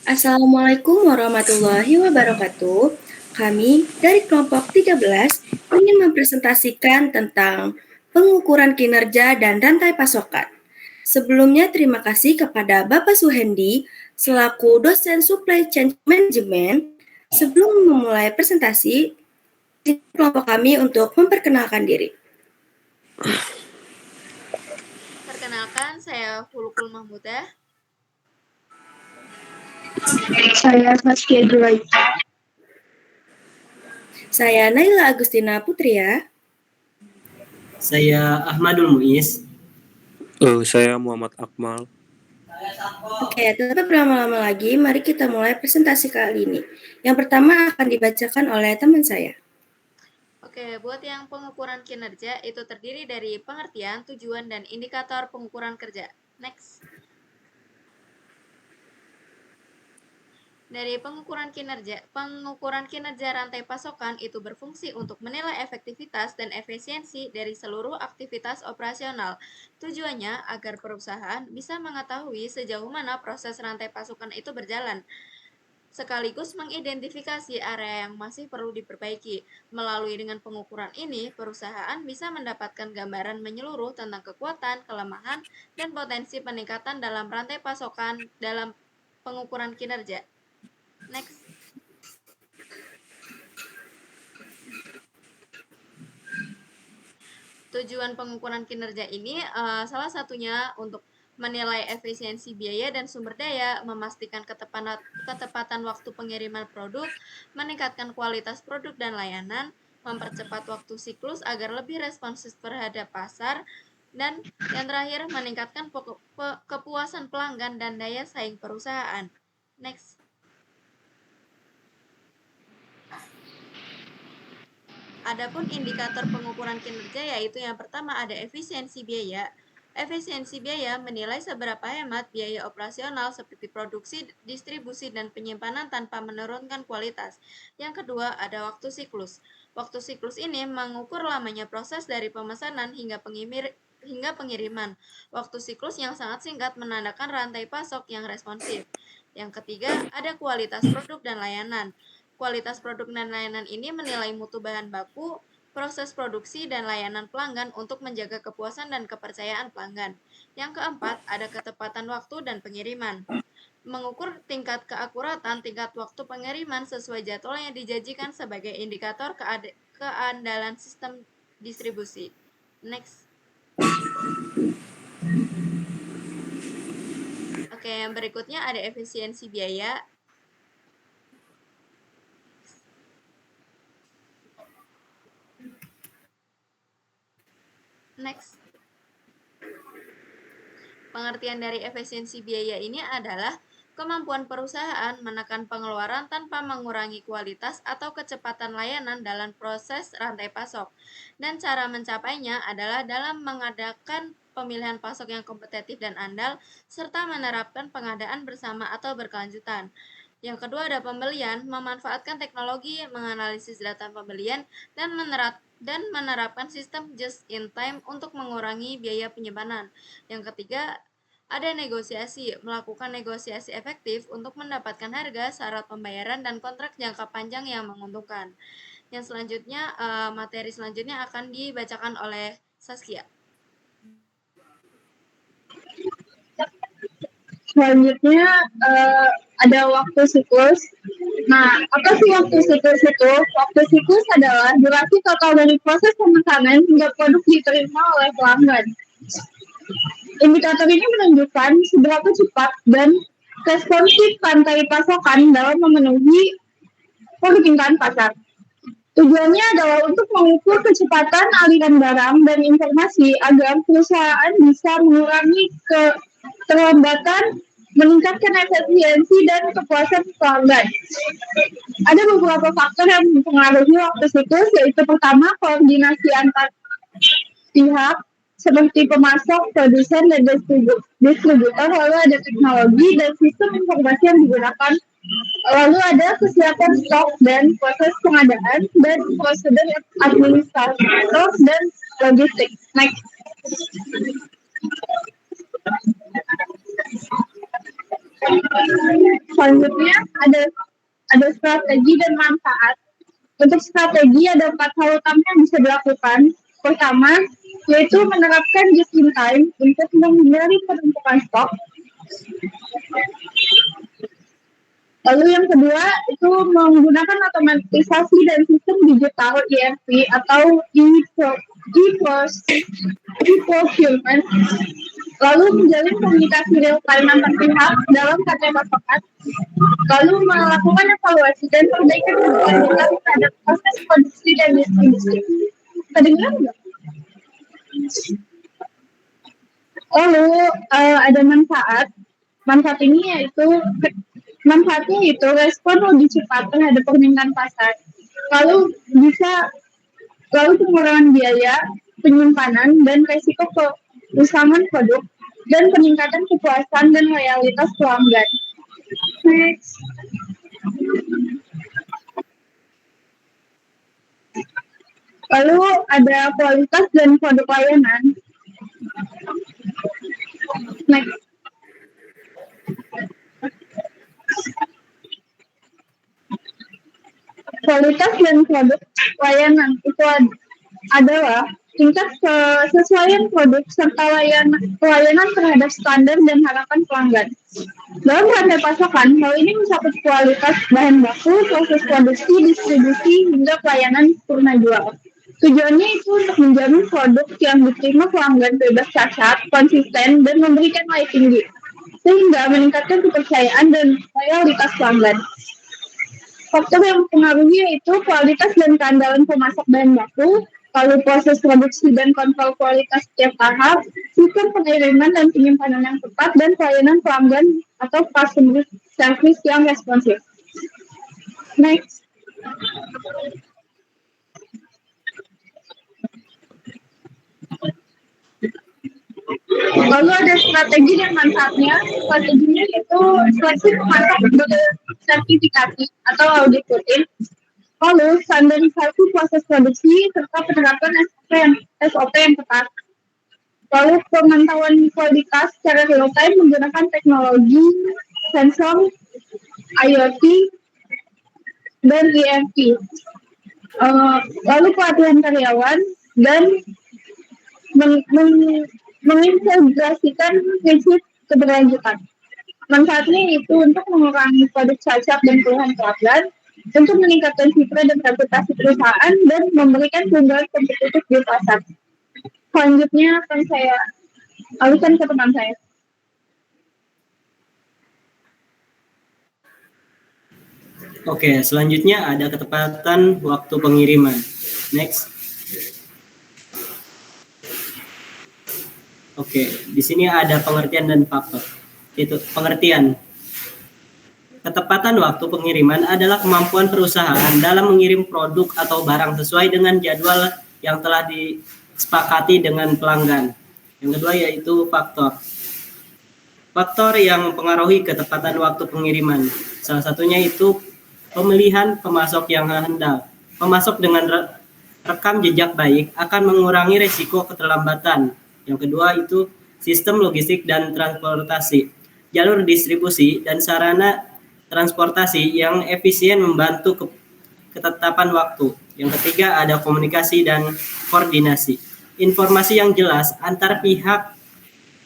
Assalamualaikum warahmatullahi wabarakatuh. Kami dari kelompok 13 ingin mempresentasikan tentang pengukuran kinerja dan rantai pasokan. Sebelumnya terima kasih kepada Bapak Suhendi selaku dosen Supply Chain Management. Sebelum memulai presentasi, kelompok kami untuk memperkenalkan diri. Perkenalkan, saya Fulukul Mahmudah. Saya Saskia Julaita. Saya Naila Agustina Putria. Saya Ahmadul Muiz. Saya Muhammad Akmal. Oke, tanpa berlama-lama lagi, mari kita mulai presentasi kali ini. Yang pertama akan dibacakan oleh teman saya. Oke, buat yang pengukuran kinerja itu terdiri dari pengertian, tujuan, dan indikator pengukuran kerja. Next. Dari pengukuran kinerja rantai pasokan itu berfungsi untuk menilai efektivitas dan efisiensi dari seluruh aktivitas operasional. Tujuannya agar perusahaan bisa mengetahui sejauh mana proses rantai pasokan itu berjalan, sekaligus mengidentifikasi area yang masih perlu diperbaiki. Melalui dengan pengukuran ini, perusahaan bisa mendapatkan gambaran menyeluruh tentang kekuatan, kelemahan, dan potensi peningkatan dalam rantai pasokan dalam pengukuran kinerja. Next. Tujuan pengukuran kinerja ini salah satunya untuk menilai efisiensi biaya dan sumber daya, memastikan ketepatan waktu pengiriman produk, meningkatkan kualitas produk dan layanan, mempercepat waktu siklus agar lebih responsif terhadap pasar, dan yang terakhir meningkatkan kepuasan pelanggan dan daya saing perusahaan. Next. Adapun indikator pengukuran kinerja yaitu yang pertama ada efisiensi biaya. Efisiensi biaya menilai seberapa hemat biaya operasional seperti produksi, distribusi, dan penyimpanan tanpa menurunkan kualitas. Yang kedua ada waktu siklus. Waktu siklus ini mengukur lamanya proses dari pemesanan hingga pengiriman. Waktu siklus yang sangat singkat menandakan rantai pasok yang responsif. Yang ketiga ada kualitas produk dan layanan. Kualitas produk dan layanan ini menilai mutu bahan baku, proses produksi, dan layanan pelanggan untuk menjaga kepuasan dan kepercayaan pelanggan. Yang keempat, ada ketepatan waktu dan pengiriman. Mengukur tingkat keakuratan tingkat waktu pengiriman sesuai jadwal yang dijanjikan sebagai indikator keandalan sistem distribusi. Next. Oke, yang berikutnya ada efisiensi biaya. Next. Pengertian dari efisiensi biaya ini adalah kemampuan perusahaan menekan pengeluaran tanpa mengurangi kualitas atau kecepatan layanan dalam proses rantai pasok. Dan cara mencapainya adalah dalam mengadakan pemilihan pasok yang kompetitif dan andal, serta menerapkan pengadaan bersama atau berkelanjutan. Yang kedua ada pembelian, memanfaatkan teknologi, menganalisis data pembelian, dan menerapkan sistem just-in-time untuk mengurangi biaya penyimpanan. Yang ketiga, ada negosiasi, melakukan negosiasi efektif untuk mendapatkan harga, syarat pembayaran, dan kontrak jangka panjang yang menguntungkan. Yang selanjutnya, materi selanjutnya akan dibacakan oleh Saskia. Selanjutnya ada waktu siklus. Nah, apa sih waktu siklus itu? Waktu siklus adalah durasi total dari proses pemesanan hingga produk diterima oleh pelanggan. Indikator ini menunjukkan seberapa cepat dan responsif rantai pasokan dalam memenuhi permintaan pasar. Tujuannya adalah untuk mengukur kecepatan aliran barang dan informasi agar perusahaan bisa mengurangi keterlambatan, meningkatkan efisiensi dan kepuasan pelanggan. Ada beberapa faktor yang mempengaruhi waktu siklus, yaitu pertama, koordinasi antar pihak seperti pemasok, produsen, dan distributor, lalu ada teknologi dan sistem informasi yang digunakan, lalu ada kesiapan stok dan proses pengadaan, dan prosedur administrator dan logistik. Next. Selanjutnya ada strategi dan manfaat. Untuk strategi ada 4 hal utama yang bisa dilakukan. Pertama, yaitu menerapkan just in time untuk menghindari penumpukan stok. Lalu yang kedua itu menggunakan otomatisasi dan sistem digital ERP atau e-procurement. Lalu menjalin komunikasi real time antar pihak dalam rantai pasokan. Lalu melakukan evaluasi dan perbaikan keberlanjutan terhadap proses produksi dan distribusi. Kedengaran nggak? Lalu ada manfaat. Manfaatnya itu respon lebih cepat terhadap permintaan pasar. Lalu pengurangan biaya, penyimpanan dan resiko kerusakan produk dan peningkatan kepuasan dan loyalitas pelanggan. Next. Lalu ada kualitas dan produk layanan. Next. Kualitas dan produk layanan itu adalah tingkat kesesuaian produk serta pelayanan terhadap standar dan harapan pelanggan. Dalam rantai pasokan, hal ini mencakup kualitas bahan baku, proses produksi, distribusi, hingga pelayanan purna jual. Tujuannya itu untuk menjamin produk yang diterima pelanggan bebas cacat, konsisten, dan memberikan nilai tinggi, sehingga meningkatkan kepercayaan dan loyalitas pelanggan. Faktor yang mempengaruhi yaitu kualitas dan keandalan pemasok bahan baku, lalu proses produksi dan kontrol kualitas setiap tahap, sistem pengiriman dan penyimpanan yang tepat, dan pelayanan pelanggan atau customer service yang responsif. Next. Lalu ada strategi dan manfaatnya. Strateginya itu seleksi pemasok bersertifikasi atau audit rutin. Lalu standarisasi proses produksi serta penerapan SOP yang ketat. Lalu pemantauan kualitas secara real time menggunakan teknologi sensor, IoT, dan ERP. Lalu pelatihan karyawan dan mengintegrasikan prinsip keberlanjutan. Manfaatnya itu untuk mengurangi produk cacat dan keluhan pelanggan, untuk meningkatkan citra dan reputasi perusahaan, dan memberikan keunggulan kompetitif di pasar. Selanjutnya akan saya alihkan ke teman saya. Oke, selanjutnya ada ketepatan waktu pengiriman. Next. Oke, di sini ada pengertian dan faktor. Itu pengertian. Ketepatan waktu pengiriman adalah kemampuan perusahaan dalam mengirim produk atau barang sesuai dengan jadwal yang telah disepakati dengan pelanggan. Yang kedua yaitu faktor. Faktor yang mempengaruhi ketepatan waktu pengiriman. Salah satunya itu pemilihan pemasok yang handal. Pemasok dengan rekam jejak baik akan mengurangi risiko keterlambatan. Yang kedua itu sistem logistik dan transportasi, jalur distribusi dan sarana transportasi yang efisien membantu ketetapan waktu. Yang ketiga ada komunikasi dan koordinasi, informasi yang jelas antar pihak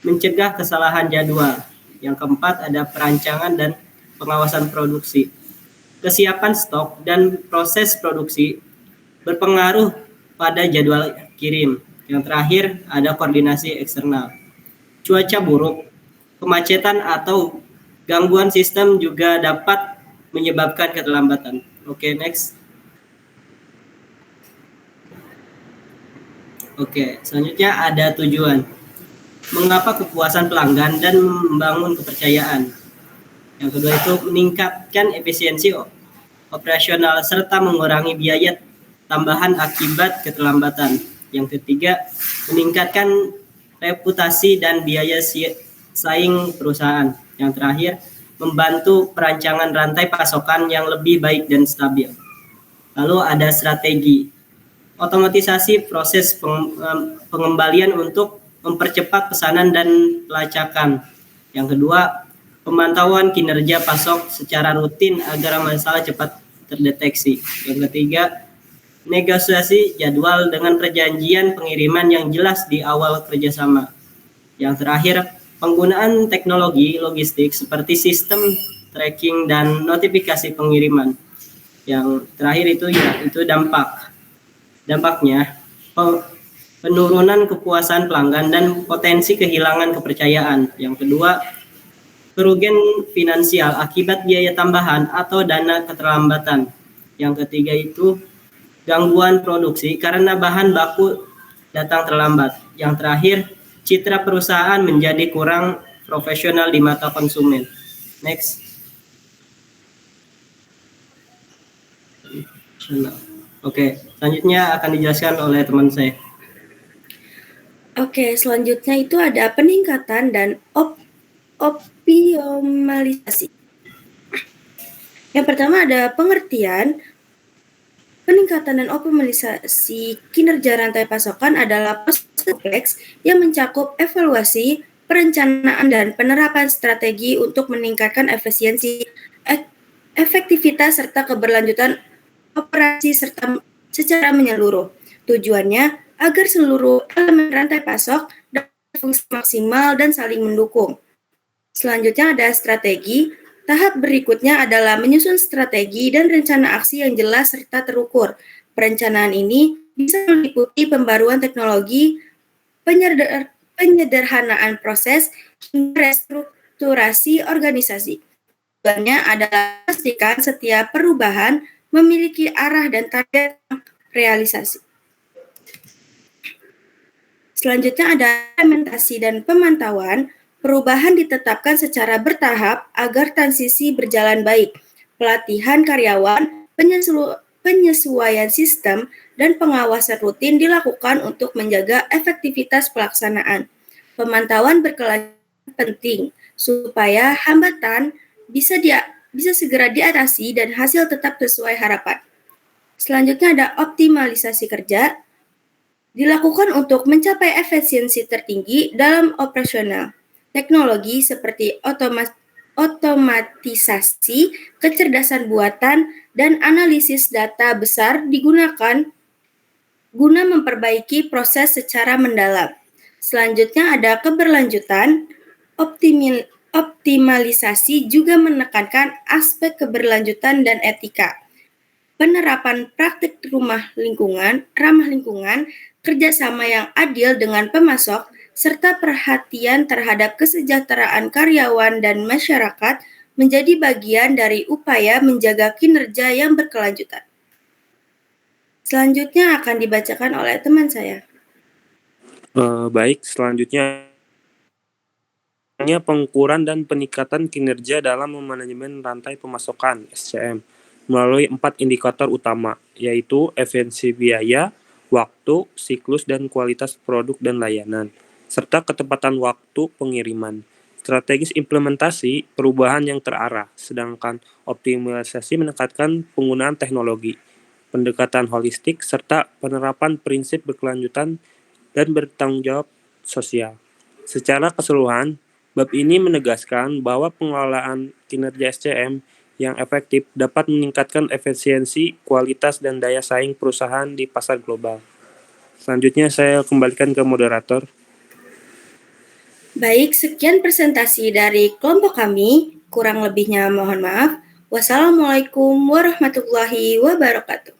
mencegah kesalahan jadwal. Yang keempat ada perancangan dan pengawasan produksi, kesiapan stok dan proses produksi berpengaruh pada jadwal kirim. Yang terakhir ada koordinasi eksternal. Cuaca buruk, kemacetan atau gangguan sistem juga dapat menyebabkan keterlambatan. Oke, next. Oke, selanjutnya ada tujuan. Mengapa kepuasan pelanggan dan membangun kepercayaan. Yang kedua itu meningkatkan efisiensi operasional serta mengurangi biaya tambahan akibat keterlambatan. Yang ketiga, meningkatkan reputasi dan biaya saing perusahaan. Yang terakhir, membantu perancangan rantai pasokan yang lebih baik dan stabil. Lalu ada strategi. Otomatisasi proses pengembalian untuk mempercepat pesanan dan pelacakan. Yang kedua, pemantauan kinerja pasok secara rutin agar masalah cepat terdeteksi. Yang ketiga, negosiasi jadwal dengan perjanjian pengiriman yang jelas di awal kerjasama. Yang terakhir, penggunaan teknologi logistik seperti sistem tracking dan notifikasi pengiriman. Yang terakhir itu dampaknya penurunan kepuasan pelanggan dan potensi kehilangan kepercayaan. Yang kedua, kerugian finansial akibat biaya tambahan atau dana keterlambatan. Yang ketiga itu gangguan produksi karena bahan baku datang terlambat. Yang terakhir, citra perusahaan menjadi kurang profesional di mata konsumen. Next. Oke, selanjutnya akan dijelaskan oleh teman saya. Oke, selanjutnya itu ada peningkatan dan optimalisasi. Yang pertama ada pengertian. Peningkatan dan optimalisasi kinerja rantai pasokan adalah proses kompleks yang mencakup evaluasi, perencanaan, dan penerapan strategi untuk meningkatkan efisiensi, efektivitas, serta keberlanjutan operasi secara menyeluruh. Tujuannya agar seluruh elemen rantai pasok dapat berfungsi maksimal dan saling mendukung. Selanjutnya ada strategi. Tahap berikutnya adalah menyusun strategi dan rencana aksi yang jelas serta terukur. Perencanaan ini bisa meliputi pembaruan teknologi, penyederhanaan proses, hingga restrukturasi organisasi. Tujuannya adalah memastikan setiap perubahan memiliki arah dan target realisasi. Selanjutnya ada implementasi dan pemantauan. Perubahan ditetapkan secara bertahap agar transisi berjalan baik. Pelatihan karyawan, penyesuaian sistem, dan pengawasan rutin dilakukan untuk menjaga efektivitas pelaksanaan. Pemantauan berkelanjutan penting supaya hambatan bisa segera diatasi dan hasil tetap sesuai harapan. Selanjutnya ada optimalisasi kerja. Dilakukan untuk mencapai efisiensi tertinggi dalam operasional. Teknologi seperti otomatisasi, kecerdasan buatan, dan analisis data besar digunakan guna memperbaiki proses secara mendalam. Selanjutnya ada keberlanjutan. Optimalisasi juga menekankan aspek keberlanjutan dan etika. Penerapan praktik ramah lingkungan, kerjasama yang adil dengan pemasok, serta perhatian terhadap kesejahteraan karyawan dan masyarakat menjadi bagian dari upaya menjaga kinerja yang berkelanjutan. Selanjutnya akan dibacakan oleh teman saya. Baik, selanjutnya pengukuran dan peningkatan kinerja dalam manajemen rantai pemasokan (SCM) melalui 4 indikator utama, yaitu efisiensi biaya, waktu, siklus, dan kualitas produk dan layanan, serta ketepatan waktu pengiriman. Strategis implementasi perubahan yang terarah, sedangkan optimalisasi menekankan penggunaan teknologi, pendekatan holistik, serta penerapan prinsip berkelanjutan dan bertanggung jawab sosial. Secara keseluruhan, bab ini menegaskan bahwa pengelolaan kinerja SCM yang efektif dapat meningkatkan efisiensi, kualitas, dan daya saing perusahaan di pasar global. Selanjutnya saya kembalikan ke moderator. Baik, sekian presentasi dari kelompok kami. Kurang lebihnya mohon maaf. Wassalamualaikum warahmatullahi wabarakatuh.